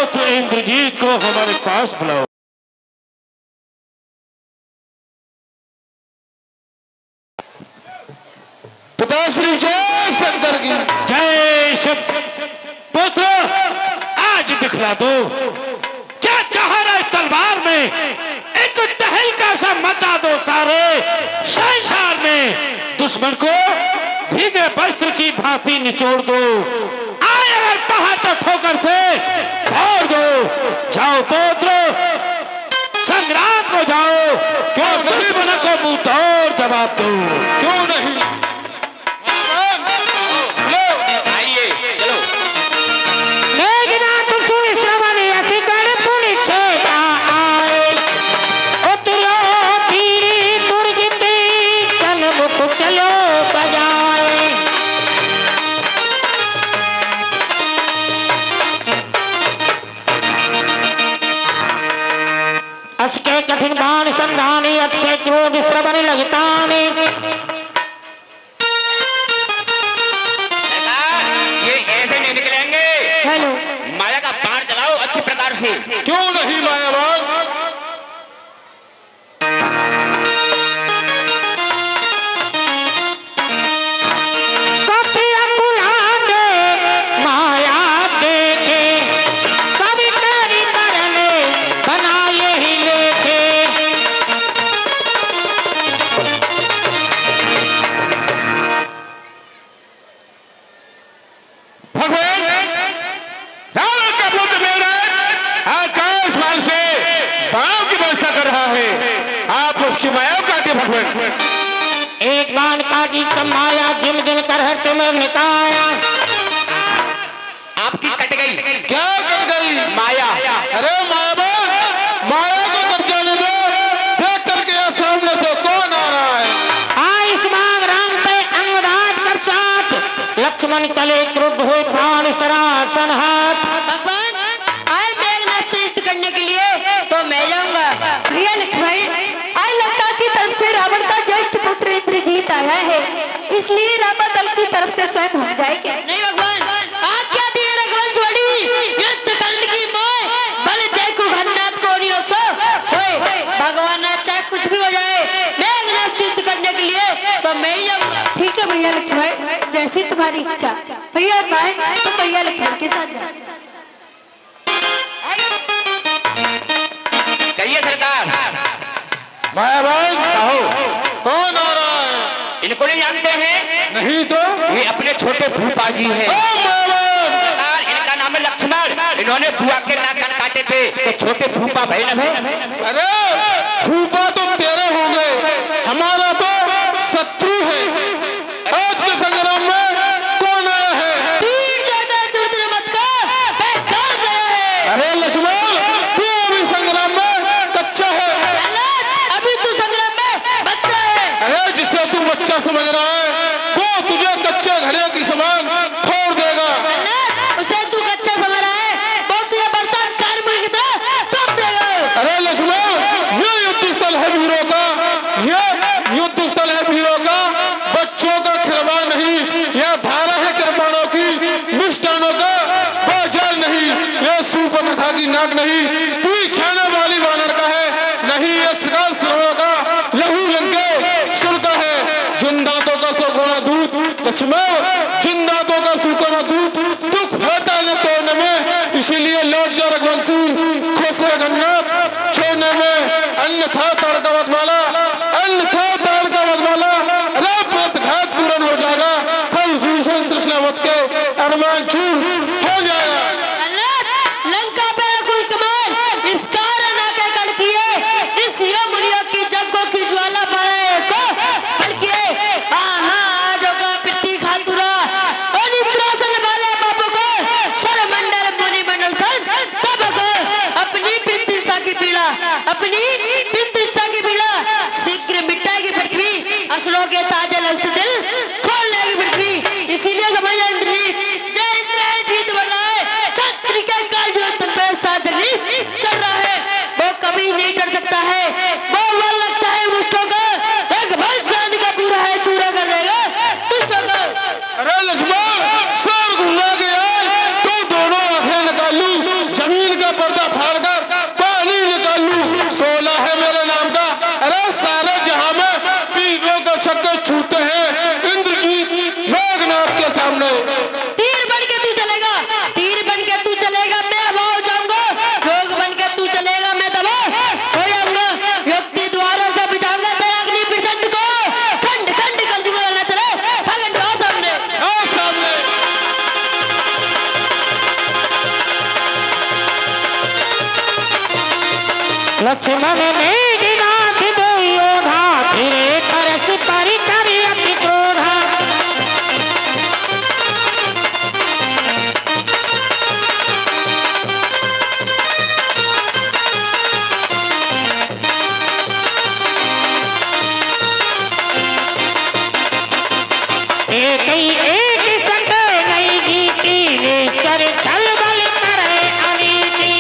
पुत्र इंद्रजीत को हमारे पास बुलाओ। पिताश्री जय शंकर की जय शिव। पुत्र आज दिखला दो, क्या चाह रहे तलवार में? एक तहलका सा मचा दो सारे संसार में। दुश्मन को भीगे वस्त्र की भांति निचोड़ दो। आए अगर पहाड़ पर ठोकर से तोड़ दो। जाओ पुत्र, संग्राम को जाओ। क्यों नहीं बना को मुंह तोड़ जवाब दो। क्यों नहीं? असके कठिन बाण संधानी अक्षय क्रोध श्रवण लगतानी। ये ऐसे नहीं निकलेंगे। हेलो, माया का बाण चलाओ अच्छी प्रकार से। क्यों नहीं मायावान? एक बाण काटी समाया जिम दिन कर हर तुम्हें निकाया। आपकी कट गई। क्या कट गई? माया। अरे मायावान, माया को कट जाने दो। देख करके यहाँ सामने से कौन आ रहा है? आयुष्मान राम पे अंगराज कर साथ लक्ष्मण चले क्रुद्ध हुए बाण सरासन हाथ। भगवान आए मेघनाथ से युद्ध करने के लिए तो मैं जाऊंगा। भैया लक्ष्मण, आज लंका की तरफ से रावण का ज्येष्ठ पुत्र इंद्रजीत आया है, इसलिए रामा दल की तरफ से स्वयं हम जाएंगे। नहीं भगवान, आप क्या दिए रघुवंश बड़ी युद्ध करने की मोह भले देखो घननाथ कोरियो सो होए। भगवान चाहे कुछ भी हो जाए, मेघनाथ से युद्ध करने के लिए तो मैं ही जाऊंगा। ठीक है भैया लक्ष्मण, जैसी तुम्हारी इच्छा। भैया मैं तो भैया लक्ष्मण के साथ जाऊंगा। कहिए सरकार। मायावान कहो कौन आ रहा है? इनको नहीं जानते हैं? नहीं तो ये अपने छोटे भूपा जी हैं। सरकार इनका नाम है लक्ष्मण। इन्होंने बुआ के नाक काटे थे तो छोटे भूपा भाई न भे। अरे भूपा तो तेरे होंगे, हमारा तो शत्रु है। आज के संग्राम में कौन आया है? तीर ज्यादा चुड़चुड़ मत कर, बेकार गया है। अरे लक्ष्मण, तू अभी संग्राम में कच्चा है। अभी तू संग्राम में बच्चा है। अरे जिसे तू बच्चा समझ रहा है वो तुझे कच्चे घड़े की समान फोड़ देगा। उसे तू कच्चा समझ रहा है, वो तुझे बरसात कारगिल की तरह तोड़ देगा। अरे लक्ष्मण, ये युद्ध स्थल है वीरों का, ये युद्ध स्थल है वीरों का, बच्चों का खिलवाड़ नहीं। यह धारा है कृपाणों की, मिष्टानों का बाजार नहीं। यह सूर्पनखा की नाक नहीं, तू छाने वाली वानर का है नहीं। यह शिकार श्रवण का लहू लंके सुर का है। जिन दांतों का सुगुना दूध लक्ष्मण, जिन दांतों का सुगुना दूध दुख होता न तोड़ने में। इसीलिए लौट जा रघुवंशी, खोसे गन्नाथ छोड़ने में। अन्यथा ताड़कावत वाला, अन्यथा ताड़कावत वाला रात घात पूर्ण हो जाएगा। कल सूसन तृष्णावत के अरमान चूर हो जाएगा। लंका पे रखुल कमान इस कारण आके कड़की है। इस मुनियों की जगों की ज्वाला बनाए को बल्कि आज होगा पिट्टी खातुरा और निद्रासन वाले बाबू को सर मंडल मुनि मंडल सन तब को अपनी पितृसा की पीड़ा, अपनी पितृसा की पीड़ा शीघ्र मिटाएगी पृथ्वी। असुरों के ताजे लक्ष्य दिल खोल लेगी पृथ्वी। इसीलिए समझ जय इंद्र है जीत बना है। छत्र के काल जो तुम पे साथ नहीं चल रहा है, वो कभी नहीं डर सकता है। वो वाल लगता है दुष्टों का, एक भंसानी का पूरा है चूरा कर देगा दुष्टों का। अरे लक्ष्मण, सर घुमा गया तो दोनों आंखें निकाल लूं, जमीन लक्ष्मण ने दिनाथ दुर्योधा फिरे तरस परि करि अति क्रोधा। एक संग नहीं जीती निश्चर छल बल करे अनीति।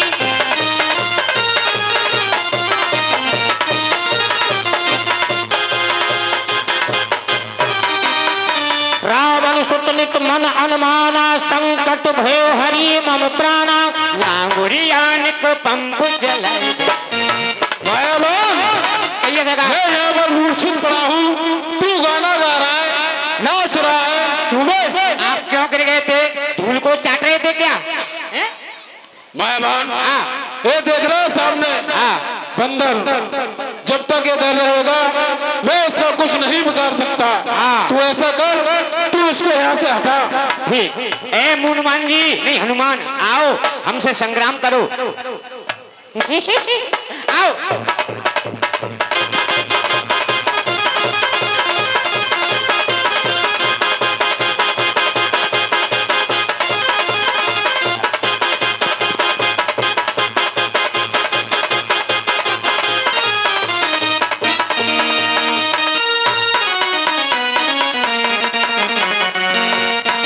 रावण सुतनित मन अनुमाना संकट भयो हरि मम प्राणा। लांगुरियान को पंप जलाए। मायावान, चाहिए सका मैं यहाँ पर मूर्छित पड़ा हूँ, तू गाना गा रहा है, नाच रहा है, तुम्हें आप क्यों गिर गए थे? धूल को चाट रहे थे क्या? हैं? मायावान, ये देख रहा है सामने बंदर, जब तक ये डर रहेगा मैं इसका कुछ नहीं बिगाड़ सकता। तू ऐसा कर, तू इसको यहाँ से हटा। ठीक। ए हनुमान जी, नहीं हनुमान, आओ हमसे संग्राम करो। आओ।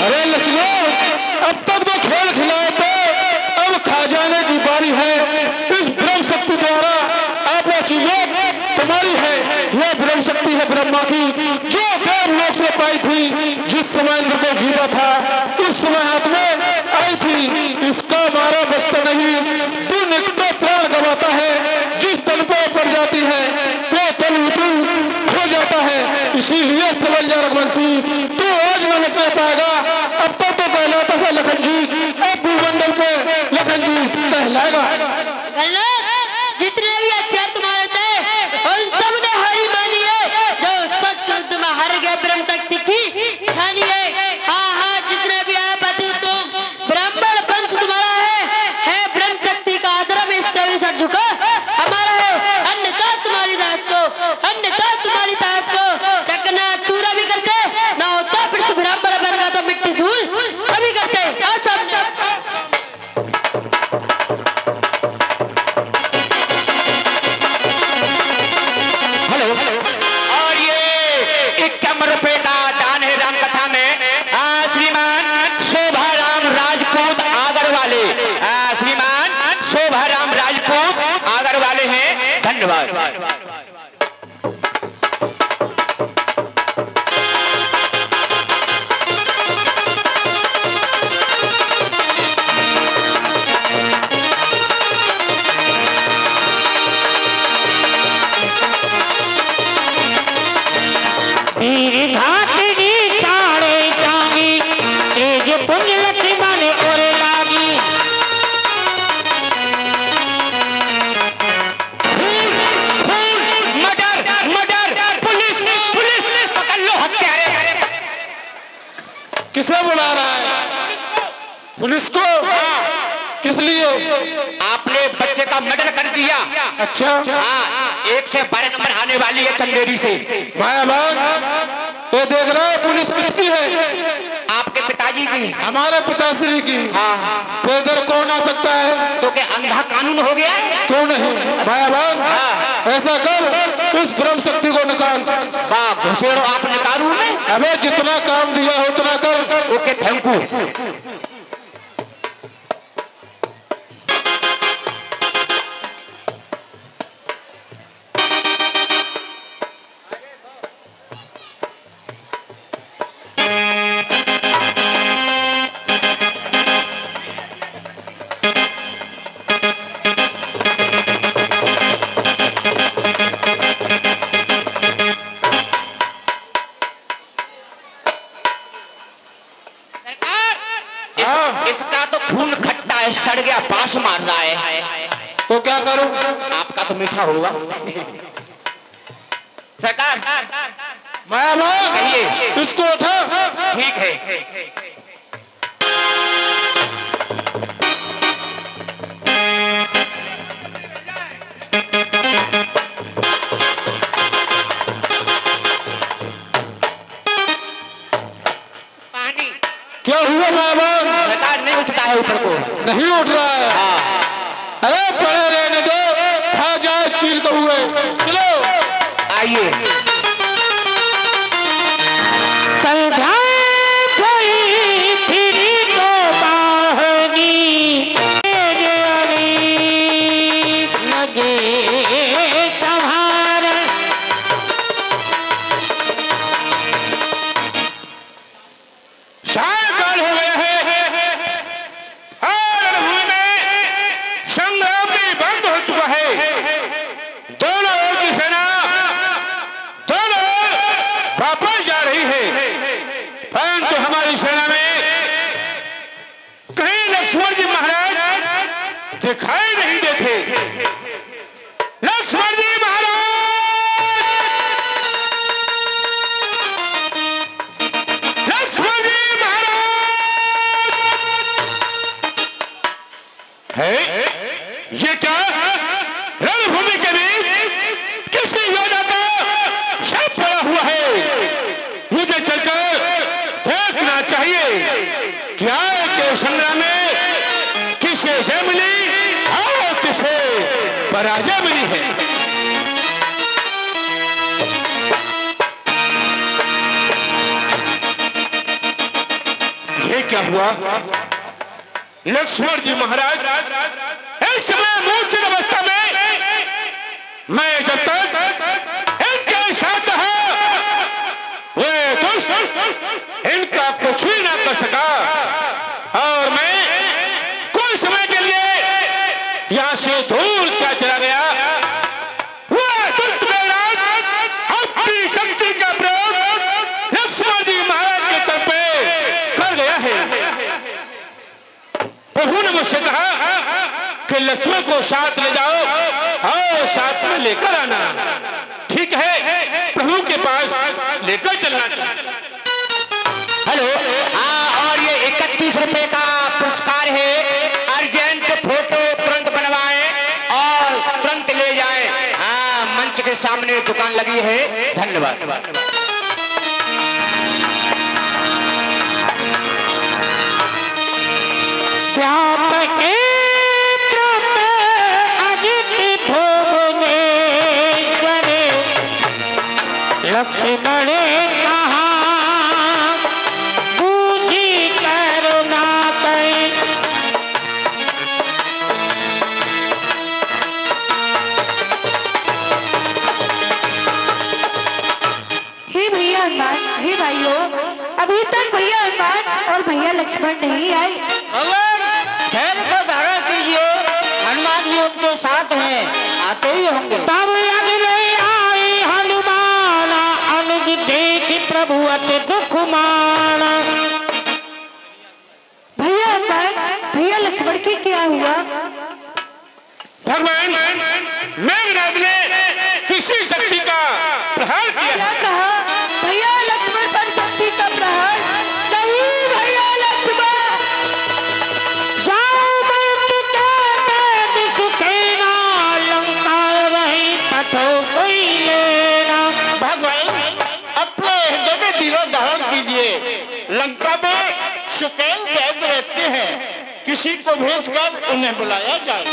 अरे लक्ष्मण, अब तक तो खेल खिलाए थे, अब खा जाने की बारी है। इस ब्रह्म शक्ति द्वारा आप आशीर्वाद तुम्हारी है। यह ब्रह्म शक्ति है ब्रह्मा की, जो देवलोक से पाई थी। जिस समय इंद्र को जीता था उस समय हाथ में आई थी। इसका मारा बचता नहीं, तू निकटो प्राण गवाता है। जिस तल पर पड़ जाती है वो तल विपुल हो जाता है। इसीलिए समझ जा रघुवंशी, तू आज न बचने पाएगा। अब तक तो कहलाता था लखन जी, अब भूमंडल पे लखन जी कहलाएगा। जितने भी हथियार तुम्हारे थे उन सब ने हारी मानी है। जो सच युद्ध में हार गए ब्रह्म शक्ति की ठानी है। हाँ हाँ, जितने भी आप तुम ब्राह्मण वंश तुम्हारा है ब्रह्म शक्ति का आदर में इससे भी सर झुका हमारा है। अन्यथा तुम्हारी ताकत को चकना चूरा भी करते ना होता। फिर से ब्राह्मण बन गया तो मिट्टी धूल कभी करते। और ये 51 रुपए का दान है राम कथा में श्रीमान शोभाराम राजपूत आगर वाले। श्रीमान शोभाराम राजपूत आगर वाले हैं। धन्यवाद। वीर घाटनी चाड़े जागी, तेज पुण्य लक्ष्मण और लागी। मर्डर, पुलिस पकड़ लो हत्यारे। किसे बुला रहा है? पुलिस को? किस लिए? आपने बच्चे का मर्डर कर दिया। अच्छा, हाँ, 112 नंबर आने वाली है चंदेरी से। मायावान, ये देख रहा है पुलिस किसकी है? आपके पिताजी की। हमारे पिताश्री की। हाँ। तो इधर कौन आ सकता है? तो क्या अंधा कानून हो गया है? क्यों नहीं? मायावान, ऐसा कर, इस ब्रह्म शक्ति को निकाल। वाह घुसेड़ो आप निकालू में। अबे जितना काम दिया है उतना कर। Okay, thank you. इसका तो खून खट्टा है, सड़ गया बांस मार रहा है। तो क्या करूं? आपका तो मीठा होगा। सरकार मायावान, कहिए। इसको उठा। ठीक है। हनुमान? शैतान नहीं उठता है ऊपर को। नहीं उठ रहा है। अरे पड़े रहने दो, खा जाए चील को हुए। चलो आइए। संध्या कोई फिरी तो बाहनी लगे संहार। सायकाल हो गया है और रणभूमि में संग्राम भी बंद हो चुका है। दोनों ओर की सेना दोनों ओर वापस जा रही है, परंतु हमारी सेना में कहीं लक्ष्मण जी महाराज दिखाई नहीं देते। लक्ष्मण जी महाराज, लक्ष्मण जी महाराज है। ये क्या रणभूमि के बीच किसी योद्धा का शव पड़ा हुआ है? मुझे चलकर देखना चाहिए। क्या के संग्राम में किसे जय मिली और किसे पराजय मिली है? ये क्या हुआ? लक्ष्मण जी महाराज इस समय मूर्छित अवस्था में, मैं जब तक इनके साथ था वे दुष्ट इनका कुछ भी ना कर सका, और मैं कुछ समय के लिए यहां से दूर क्या चला गया। वह दुष्ट बेराज अपनी शक्ति का प्रयोग लक्ष्मण जी महाराज के तन पे कर गया है। प्रभु ने मुझसे कहा कि लक्ष्मण को साथ ले जाओ और साथ में लेकर आना। ठीक है, प्रभु के पास लेकर चलना चाहिए। हेलो। और ये 31 रुपए का पुरस्कार है। अर्जेंट फोटो तुरंत बनवाएं और तुरंत ले जाएं। मंच के सामने दुकान लगी है। धन्यवाद। व्यापके प्रभ अजित भुवनेश्वर लक्ष्मण कहा बूझी करुणा कई। हे भैया हनुमान, हे भाइयों, अभी तक भैया हनुमान और भैया लक्ष्मण नहीं आए। धैर्य को धारण कीजिए, हनुमान जी उनके साथ हैं, आते ही होंगे। तब अगले आई हनुमान अनुज देख प्रभु अति दुख माना। भैया हनुमान, भैया लक्ष्मण की क्या हुआ? भगवान मेघनाथ ने किसी शक्ति का प्रहार किया क्या है। कहा? भैया लक्ष्मण पर शक्ति का प्रहार? नहीं भैया लक्ष्मण। जाओ मृत्यु के वेद सुखेना, लंका रही पठो कोई लेना। भगवान अपने हृदय में दीवा धारण कीजिए। लंका में सुकेन वैद्य रहते हैं, किसी को भेजकर उन्हें बुलाया जाए।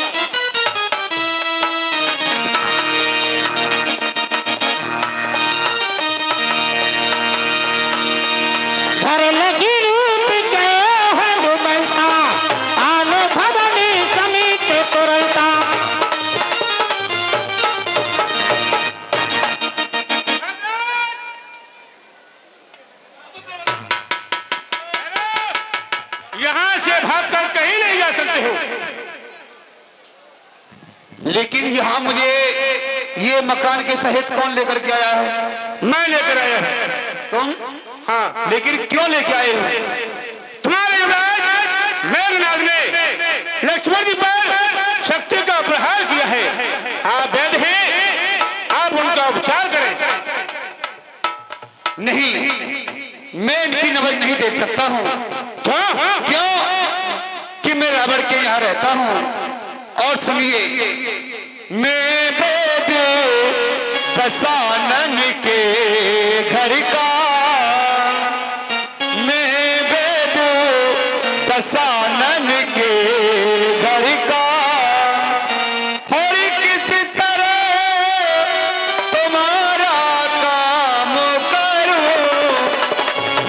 घर लगी रूप गए हनुमंता, आनो भवनी समीप तुरंता। यहां से भागकर कहीं नहीं जा सकते हो। लेकिन यहाँ मुझे ये मकान के सहित कौन लेकर के आया है? मैं लेकर आया हूं। तुम? हाँ, लेकिन क्यों लेके आए हो? तुम्हारे युवराज मेघनाथ ने लक्ष्मण जी पर शक्ति का प्रहार किया है। आप वैद्य हैं, आप उनका उपचार करें। नहीं, मैं इनकी नजर नहीं देख सकता हूँ। क्यों? क्यों कि मैं रावण के यहाँ रहता हूँ। और सुनिए, मैं वेद दशानन के घर का, मैं वेद दशानन के घर का। और किस तरह तुम्हारा काम करूं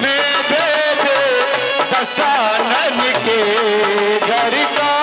मैं वेद दशानन के घर का।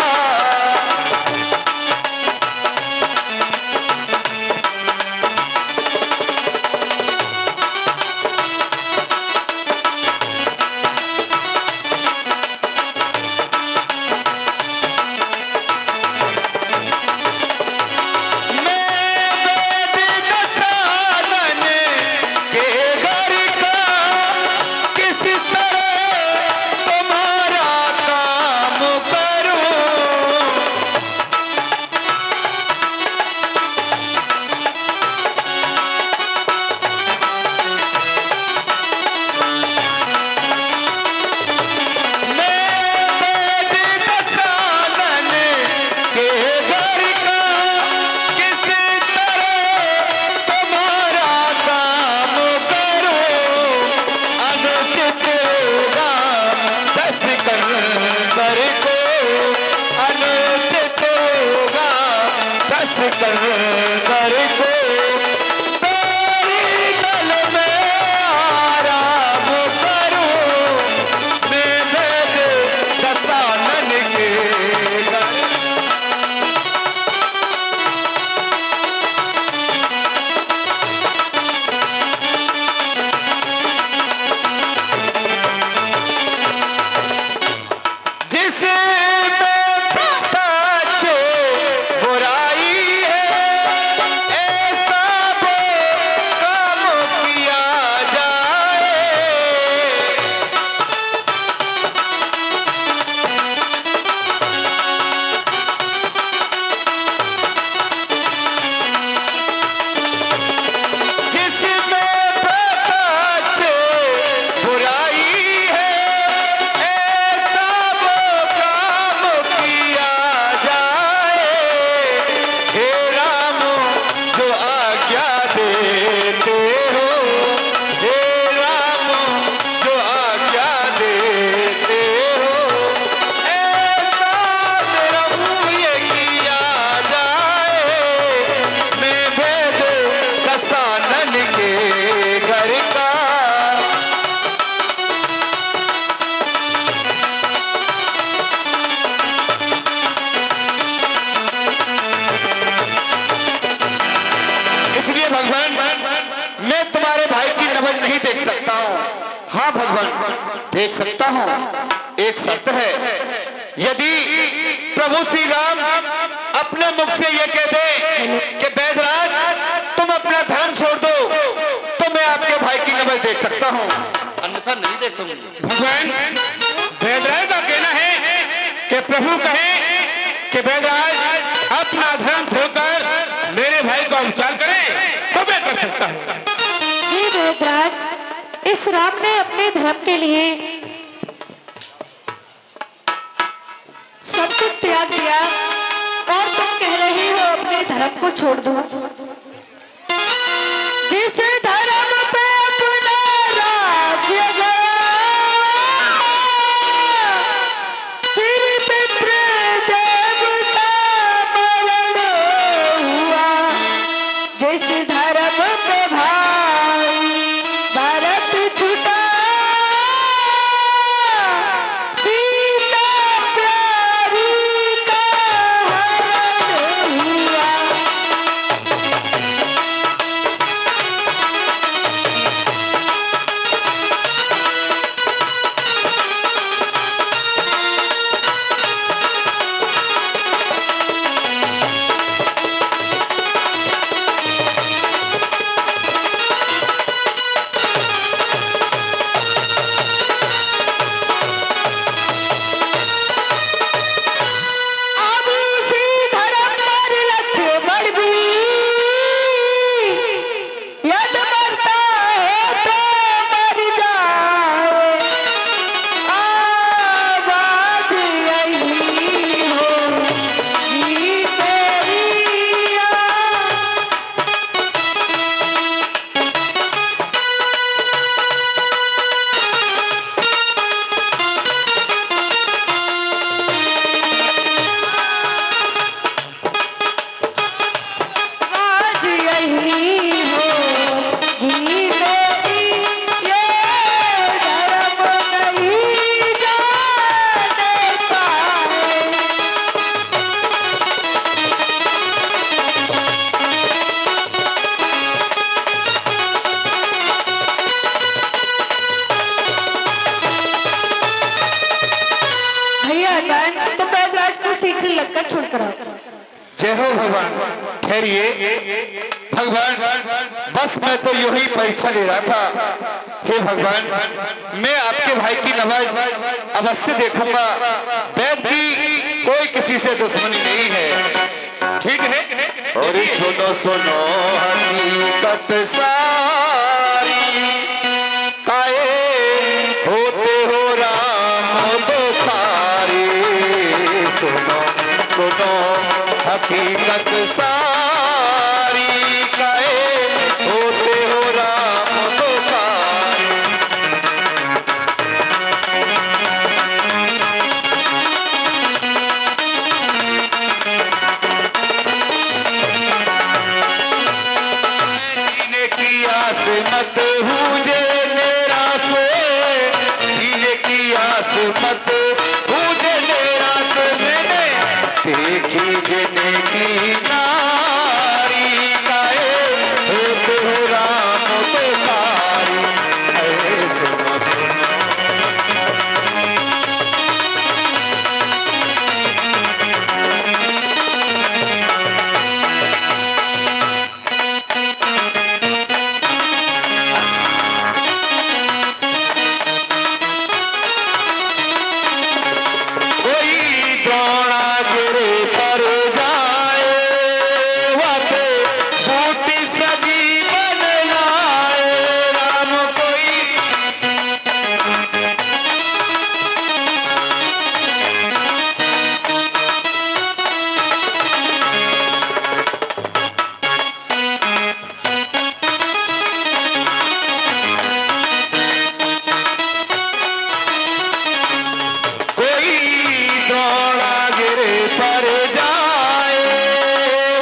हाँ भगवान देख सकता हूँ। एक शर्त है, यदि प्रभु श्री राम अपने मुख से ये कह दे कि बैदराज तुम अपना धर्म छोड़ दो तो मैं आपके भाई की नबज देख सकता हूँ, अन्यथा नहीं देख सकूंगा। भगवान बैदराज का कहना है कि प्रभु कहे कि बैदराज अपना धर्म छोड़कर मेरे भाई का उपचार करें तो मैं कर सकता हूँ। ये बैदराज, इस राम ने अपने धर्म के लिए सब कुछ त्याग दिया और तुम कह रही हो अपने धर्म को छोड़ दो। जिस धर्म पे अपना राज्य गया, सिर पे देवता मरण हुआ। जिस धर्म पे भाई भरत छुटा, सीता प्यारी का हरण हुआ। मुझे लंका छोड़कर आओ। जय हो भगवान। ठहरिए भगवान, बस मैं तो यूं ही परीक्षा ले रहा था। हे भगवान, मैं आपके भाई की नवाज अवश्य देखूंगा। वैद की कोई किसी से दुश्मनी नहीं है, ठीक है। और सुनो सुनो हकीकत सारी, काए होते हो राम दुखारी। सुनो सुनो हकीकत सारी, काए होते हो राम दुखारी। जीने की आस मत भूजे मेरा से, जीने की आस मत भूजे मेरा से। मैंने देखी जीने की नारी, काए होते हो राम दुखारी। अरे सुनो सुनो कोई द्रोणा गिरे पर जाए, वापे बूटी सजी बन लाए। राम कोई कोई द्रोणा गिरे पर जाए,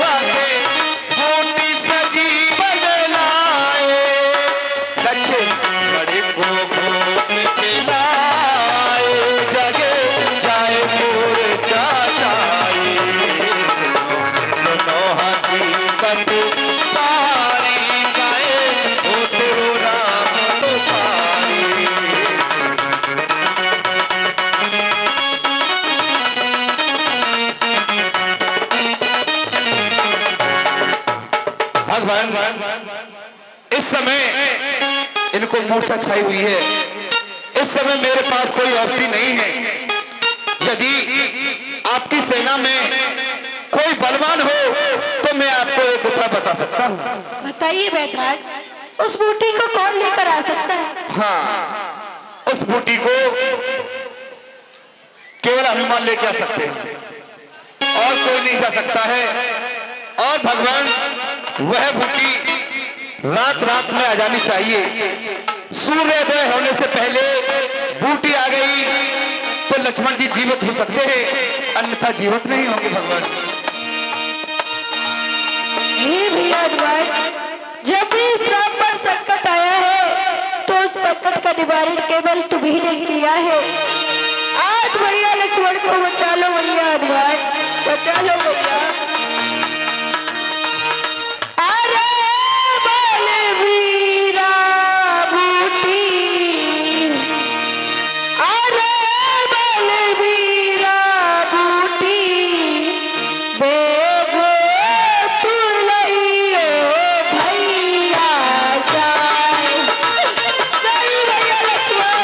वाके बूटी सजी बदलाए। लच्छे बड़े को घूम के लाए, जगे जाए मोर्चा जाए। सुनो सुनो हकीकत सारी, काए होते हो राम दुखारी। भगवान, इस समय इनको मूर्छा छाई हुई है। इस समय मेरे पास कोई औषधि नहीं है। यदि आपकी सेना में कोई बलवान हो तो मैं आपको एक उपाय बता सकता हूँ। बताइए बैठराज, उस बूटी को कौन लेकर आ सकता है? हाँ, उस बूटी को केवल हनुमान लेके आ सकते हैं, और कोई नहीं जा सकता है। और भगवान, वह बूटी रात रात में आ जानी चाहिए। सूर्योदय होने से पहले बूटी आ गई तो लक्ष्मण जी जीवित हो सकते हैं, अन्यथा जीवित नहीं होंगे। भगवान, हे भैया हनुमान, जब भी इस राम पर संकट आया है तो उस संकट का निवारण केवल तुम्ही ने किया है। आज भैया लक्ष्मण को बचा लो भैया हनुमान, बचा लो भैया। अरे बलवीरा बूटी, अरे बलवीरा बूटी, बेगो तू लइयो भैया जाए। जय भैया लक्ष्मण।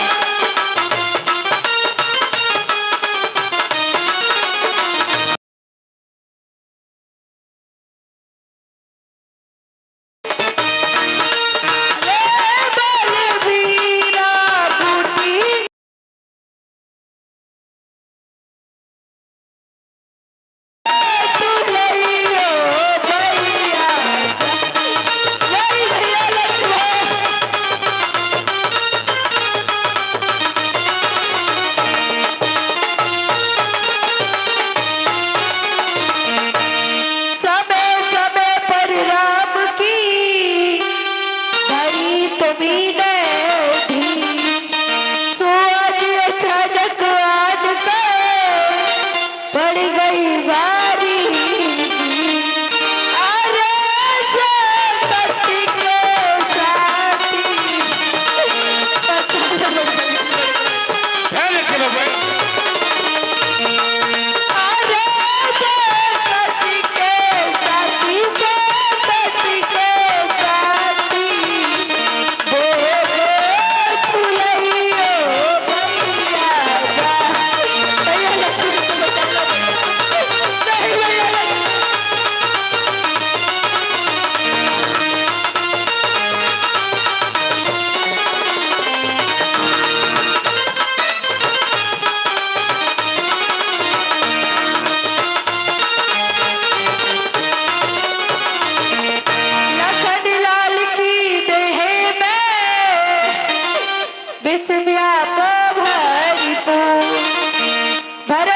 अरे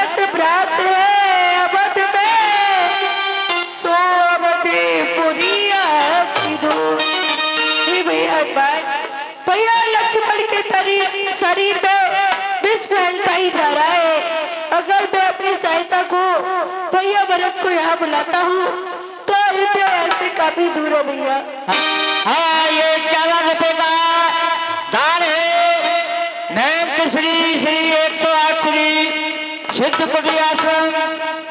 भरत भ्रात है अवध में, सो अवधपुरी की धूल। भैया भैया लक्ष्मण के शरीर में विष फैलता ही जा रहा है। अगर मैं अपनी सहायता को भैया भरत को यहाँ बुलाता हूँ तो इतिहास से काफी दूर है भैया। हाँ, ये 51 रुपए का दान है। नैन श्री 108 श्री सिद्ध कुटी आश्रम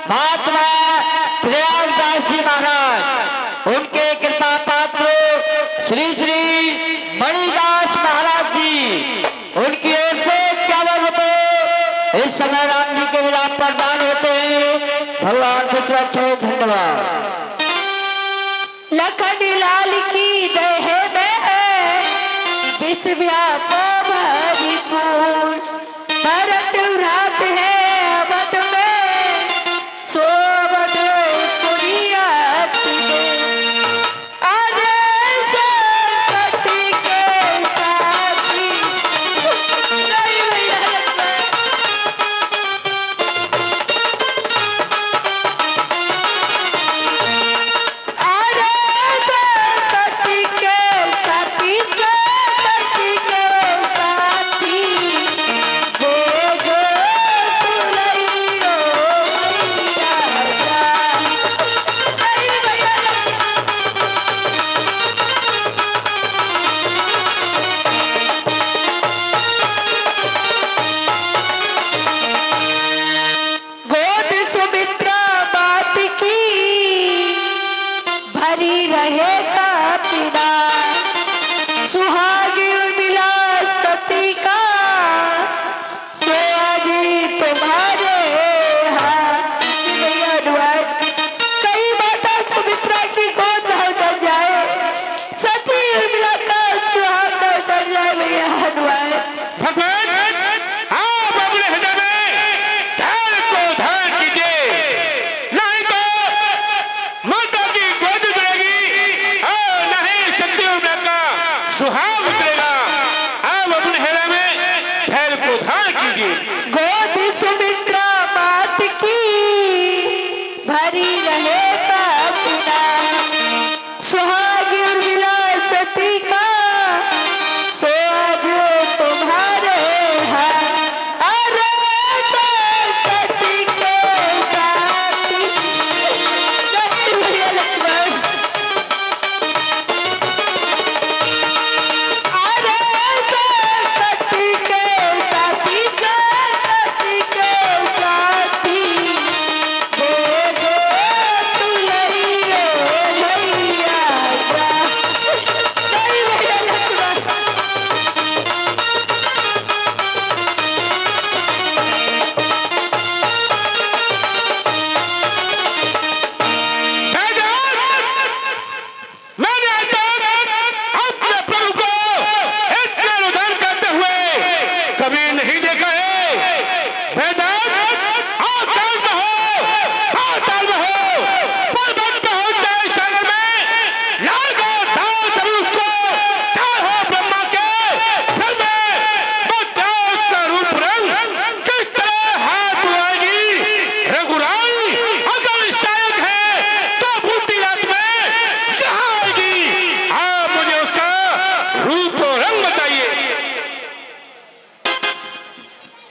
महात्मा प्रयागदास जी महाराज, उनके कृपा पात्र श्री श्री मणिदास महाराज जी, उनकी ओर से 51 रुपए इस समय राम जी के विलाप पर दान होते हैं। भगवान की सुरक्षा हो। धन्यवाद। लखन लाल की दह में विष व्यापो भरिपूर्ण, भरत भ्रात है अवध में, सो अवधपुरी की धूल। अरे संकट के साथी नहीं भैया सुहाग उतरेगा। आप अपने हेरा में धैर्य को धारण कीजिए। गोद सुमित्रा मात की भरी रहे पापना, सुहाग उर्मिला सती का सो आज तुम्हारे हाथ। अरे सती के साथी लक्ष्मण,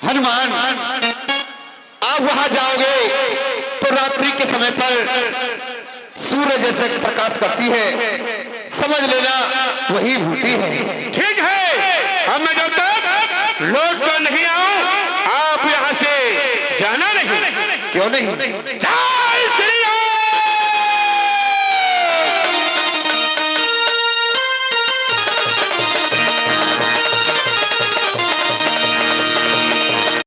हनुमान आप वहां जाओगे तो रात्रि के समय पर सूर्य जैसे प्रकाश करती है, समझ लेना वही भूति है। ठीक है, अब मैं जब तक लौट कर नहीं आऊं आप यहां से जाना नहीं। क्यों नहीं? जाओ।